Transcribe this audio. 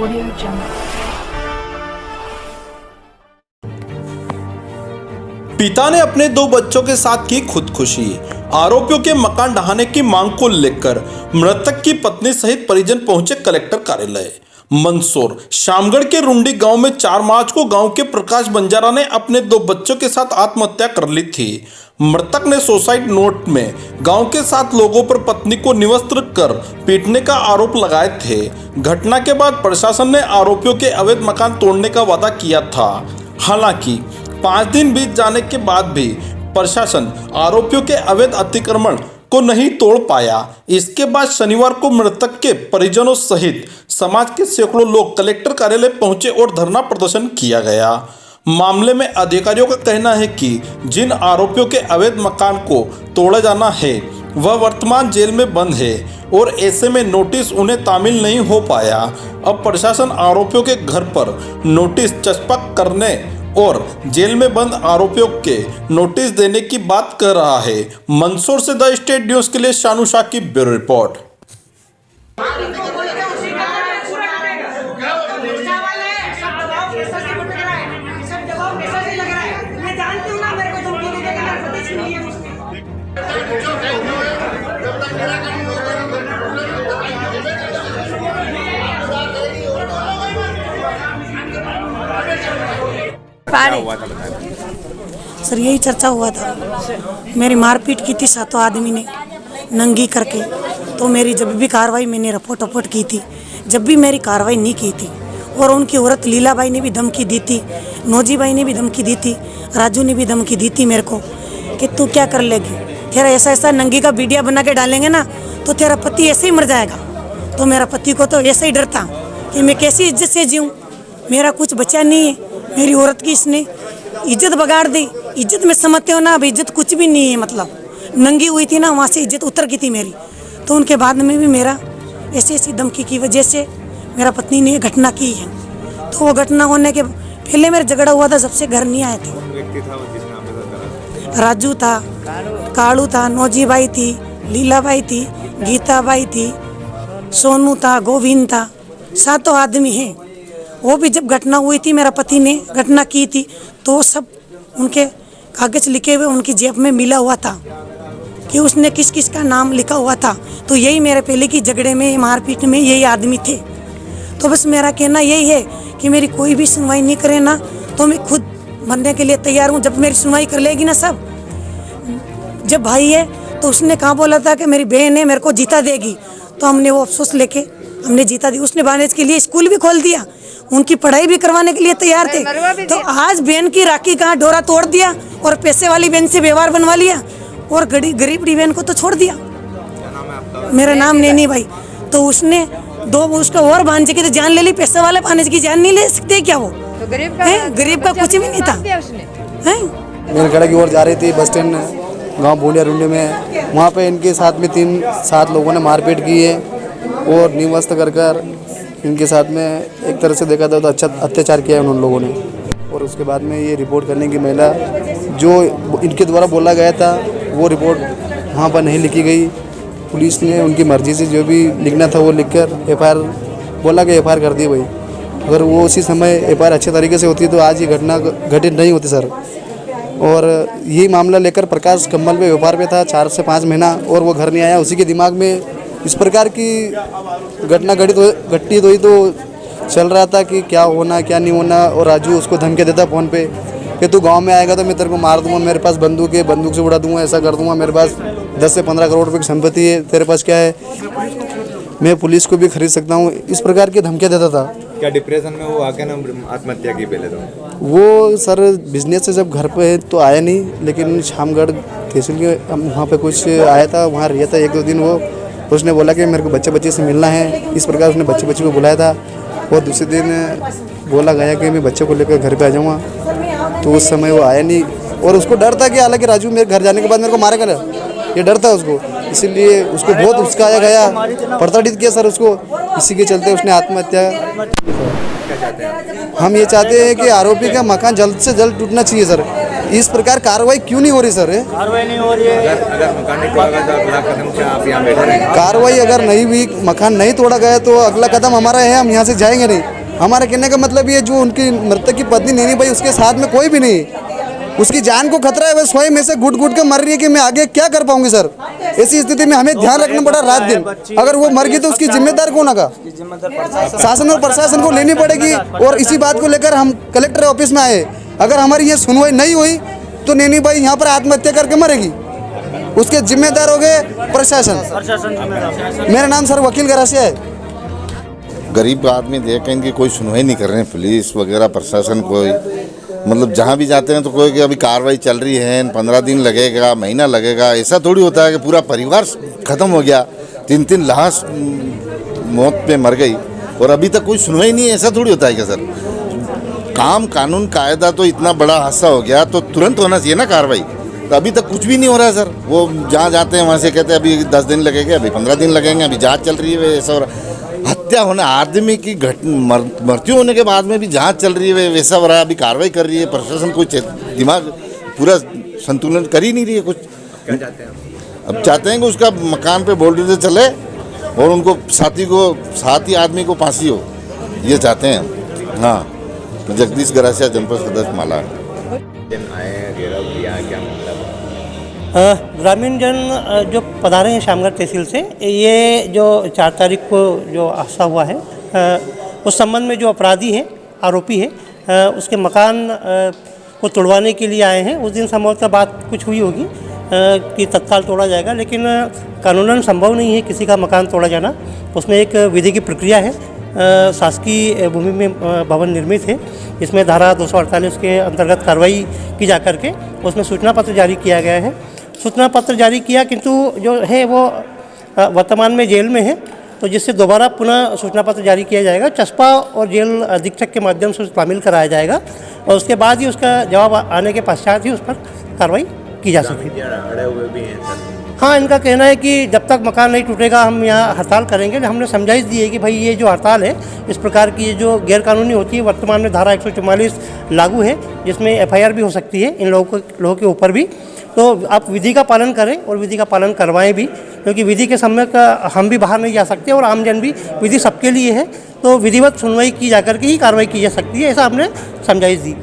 Audio Jungle. पिता ने अपने 2 बच्चों के साथ की खुदकुशी। आरोपियों के मकान ढहाने की मांग को लेकर मृतक की पत्नी सहित परिजन पहुंचे कलेक्टर कार्यालय। मंदसौर शामगढ़ के रुंडी गांव में 4 मार्च को गांव के प्रकाश बंजारा ने अपने 2 बच्चों के साथ आत्महत्या कर ली थी। मृतक ने सुसाइड नोट में गांव के 7 लोगों पर पत्नी को निवस्त्र कर पीटने का आरोप लगाए थे। घटना के बाद प्रशासन ने आरोपियों के अवैध मकान तोड़ने का वादा किया था। हालांकि 5 दिन बीत जाने के बाद भी प्रशासन आरोपियों के अवैध अतिक्रमण को नहीं तोड़ पाया। इसके बाद शनिवार को मृतक के परिजनों सहित समाज के सैकड़ों लोग कलेक्टर कार्यालय पहुंचे और धरना प्रदर्शन किया गया। मामले में अधिकारियों का कहना है कि जिन आरोपियों के अवैध मकान को तोड़ा जाना है वह वर्तमान जेल में बंद है और ऐसे में नोटिस उन्हें तामील नहीं हो पाया। अब प्रशासन आरोपियों के घर पर नोटिस चस्पा करने और जेल में बंद आरोपियों के नोटिस देने की बात कर रहा है। मंदसौर से द स्टेट न्यूज के लिए शानू शाह की ब्यूरो रिपोर्ट। सर यही चर्चा हुआ था, मेरी मारपीट की थी 7 आदमी ने नंगी करके। तो मेरी जब भी कार्रवाई मैंने रपोट की थी, जब भी मेरी कार्रवाई नहीं की थी। और उनकी औरत लीला बाई ने भी धमकी दी थी, नौजी बाई ने भी धमकी दी थी, राजू ने भी धमकी दी थी मेरे को कि तू क्या कर लेगी, तेरा ऐसा नंगी का वीडियो बना के डालेंगे ना तो तेरा पति ऐसे ही मर जाएगा। तो मेरा पति को तो ऐसे ही डर था कि मैं कैसी इज्जत से जीऊँ, मेरा कुछ बचा नहीं है। मेरी औरत की इसने इज्जत बगाड़ दी। इज्जत में समझते हो ना, अब इज्जत कुछ भी नहीं है। मतलब नंगी हुई थी ना, वहाँ से इज्जत उतर गई थी मेरी। तो उनके बाद में भी मेरा ऐसी धमकी की वजह से मेरा पत्नी ने घटना की है। तो वो घटना होने के पहले मेरा झगड़ा हुआ था, सबसे घर नहीं आए थे। राजू था, कालू था, नौजी बाई थी, लीला बाई थी, गीता बाई थी, सोनू था, गोविंद था, 7 आदमी हैं। वो भी जब घटना हुई थी, मेरा पति ने घटना की थी, तो सब उनके कागज लिखे हुए उनकी जेब में मिला हुआ था कि उसने किस किस का नाम लिखा हुआ था। तो यही मेरे पहले की झगड़े में, मारपीट में यही आदमी थे। तो बस मेरा कहना यही है कि मेरी कोई भी सुनवाई नहीं करे ना तो मैं खुद मरने के लिए तैयार हूँ। जब मेरी सुनवाई कर लेगी ना सब, जब भाई है तो उसने कहाँ बोला था कि मेरी बहन है, मेरे को जीता देगी। तो हमने वो अफसोस लेके हमने जीता दी। उसने बानेज के लिए स्कूल भी खोल दिया, उनकी पढ़ाई भी करवाने के लिए तैयार थे। तो आज बहन की राखी कहाँ डोरा तोड़ दिया और पैसे वाली बहन से व्यवहार बनवा लिया और गरीब बहन को तो छोड़ दिया। मेरा नाम नैनी भाई। तो उसने 2 उसका और भांजे की तो जान ले ली, पैसे वाले भांजे की जान नहीं ले सकते क्या? वो तो गरीब का कुछ भी नहीं था। मेरे घर की ओर जा रही थी, बस स्टैंड गाँव भूलिया रुंडी में, वहाँ पे इनके साथ में 3-7 लोगों ने मारपीट की है और निवस्त कर इनके साथ में एक तरह से देखा था तो अच्छा अत्याचार किया है उन लोगों ने। और उसके बाद में ये रिपोर्ट करने की महिला जो इनके द्वारा बोला गया था वो रिपोर्ट वहाँ पर नहीं लिखी गई। पुलिस ने उनकी मर्जी से जो भी लिखना था वो लिखकर FIR बोला कि FIR कर दी भाई। अगर वो उसी समय FIR अच्छे तरीके से होती तो आज ये घटना घटित नहीं होती सर। और यही मामला लेकर प्रकाश कम्बल पे व्यापार पे था 4 से 5 महीना और वो घर नहीं आया। उसी के दिमाग में इस प्रकार की घटना घटित हुई तो चल रहा था कि क्या होना क्या नहीं होना। और राजू उसको धमकी देता फ़ोन पे कि तू गांव में आएगा तो मैं तेरे को मार दूंगा, मेरे पास बंदूक है, बंदूक से उड़ा दूंगा, ऐसा कर दूंगा, मेरे पास 10 से 15 करोड़ रुपए की संपत्ति है, तेरे पास क्या है, मैं पुलिस को भी खरीद सकता हूँ। इस प्रकार की धमकियाँ देता था। क्या डिप्रेशन में वो आके ना आत्महत्या की? पहले तो वो सर बिजनेस से जब घर पे है तो आया नहीं, लेकिन शामगढ़ तहसील के वहाँ पे कुछ आया था, वहाँ रहा था 1-2 दिन। वो उसने बोला कि मेरे को बच्चे से मिलना है, इस प्रकार उसने बच्चे को बुलाया था। और दूसरे दिन बोला गया कि मैं बच्चे को लेकर घर पे आ जाऊँगा, तो उस समय वो आया नहीं। और उसको डर था कि हालांकि राजू मेरे घर जाने के बाद मेरे को मारेगा ना, ये डर था उसको, इसीलिए उसको बहुत उकसाया गया, प्रताड़ित किया सर उसको। इसी के चलते उसने आत्महत्या। हम ये चाहते हैं कि आरोपी का मकान जल्द से जल्द टूटना चाहिए सर। इस प्रकार कार्रवाई क्यों नहीं हो रही सर? कार्रवाई नहीं हो रही है। अगर मकान नहीं तोड़ा गया तो अगला कदम क्या आप यहाँ बैठे रहेंगे? कार्रवाई अगर नहीं हुई, मकान नहीं तोड़ा गया तो अगला कदम हमारा है, हम यहाँ से जाएंगे नहीं। हमारा कहने का मतलब ये जो उनकी मृतक की पत्नी नैनी बाई, उसके साथ में कोई भी नहीं, उसकी जान को खतरा है, वह स्वयं में से घुट घुट के मर रही है कि मैं आगे क्या कर पाऊंगी सर। ऐसी स्थिति में हमें ध्यान रखना पड़ा रात दिन। अगर वो मर गई तो उसकी जिम्मेदार कौन होगा? शासन और प्रशासन को लेनी पड़ेगी। और इसी बात को लेकर हम कलेक्टर ऑफिस में आए। अगर हमारी ये सुनवाई नहीं हुई तो नैनी बाई यहाँ पर आत्महत्या करके मरेगी, उसके जिम्मेदार हो गए प्रशासन। मेरा नाम सर वकील गरासिया है। गरीब आदमी देख के इनकी कोई सुनवाई नहीं कर रहे हैं, पुलिस वगैरह प्रशासन कोई, मतलब जहाँ भी जाते हैं तो कोई कि अभी कार्रवाई चल रही है, 15 दिन लगेगा, महीना लगेगा। ऐसा थोड़ी होता है कि पूरा परिवार ख़त्म हो गया, 3 लाश मौत पे मर गई और अभी तक कोई सुनवाई नहीं है। ऐसा थोड़ी होता है क्या सर? काम कानून कायदा तो इतना बड़ा हादसा हो गया तो तुरंत होना चाहिए ना कार्रवाई। तो अभी तक कुछ भी नहीं हो रहा है सर। वो जहाँ जाते हैं वहाँ से कहते हैं अभी 10 दिन लगेंगे, अभी 15 दिन लगेंगे, अभी जाँच चल रही है। ऐसा हो रहा, हत्या होने, आदमी की मृत्यु होने के बाद में भी जांच चल रही है, वैसा हो रहा है। अभी कार्रवाई कर रही है प्रशासन, कोई दिमाग पूरा संतुलन कर ही नहीं रही है कुछ। क्या चाहते हैं? अब चाहते हैं कि उसका मकान पे बोल्डर चले और उनको साथी आदमी को फांसी हो, ये चाहते हैं। हाँ, जगदीश गरासिया, जनपद सदस्य माला। आए हैं, घेराव किया है, क्या मतलब? ग्रामीण जन जो पधारे हैं शामगढ़ तहसील से, ये जो 4 तारीख को जो हादसा हुआ है, उस संबंध में जो अपराधी हैं, आरोपी है, उसके मकान को तोड़वाने के लिए आए हैं। उस दिन संभवतः बात कुछ हुई होगी कि तत्काल तोड़ा जाएगा, लेकिन कानूनन संभव नहीं है किसी का मकान तोड़ा जाना। उसमें एक विधि की प्रक्रिया है। शासकीय भूमि में भवन निर्मित है, इसमें धारा 248 के अंतर्गत कार्रवाई की जा करके उसमें सूचना पत्र जारी किया गया है। सूचना पत्र जारी किया, किंतु जो है वो वर्तमान में जेल में है, तो जिससे दोबारा पुनः सूचना पत्र जारी किया जाएगा। चस्पा और जेल अधीक्षक के माध्यम से शामिल कराया जाएगा और उसके बाद ही उसका जवाब आने के पश्चात ही उस पर कार्रवाई की जा सकती है। अड़े हुए भी हैं सर। हाँ, इनका कहना है कि जब तक मकान नहीं टूटेगा हम यहाँ हड़ताल करेंगे। हमने समझाइश दी है कि भाई ये जो हड़ताल है, इस प्रकार की ये जो गैरकानूनी होती है, वर्तमान में धारा 144 लागू है, जिसमें FIR भी हो सकती है इन लोगों के ऊपर भी। तो आप विधि का पालन करें और विधि का पालन करवाएं भी, क्योंकि विधि के सम्यक हम भी बाहर नहीं जा सकते और आमजन भी, विधि सबके लिए है। तो विधिवत सुनवाई की जाकर के ही कार्रवाई की जा सकती है, ऐसा हमने समझाइश दी।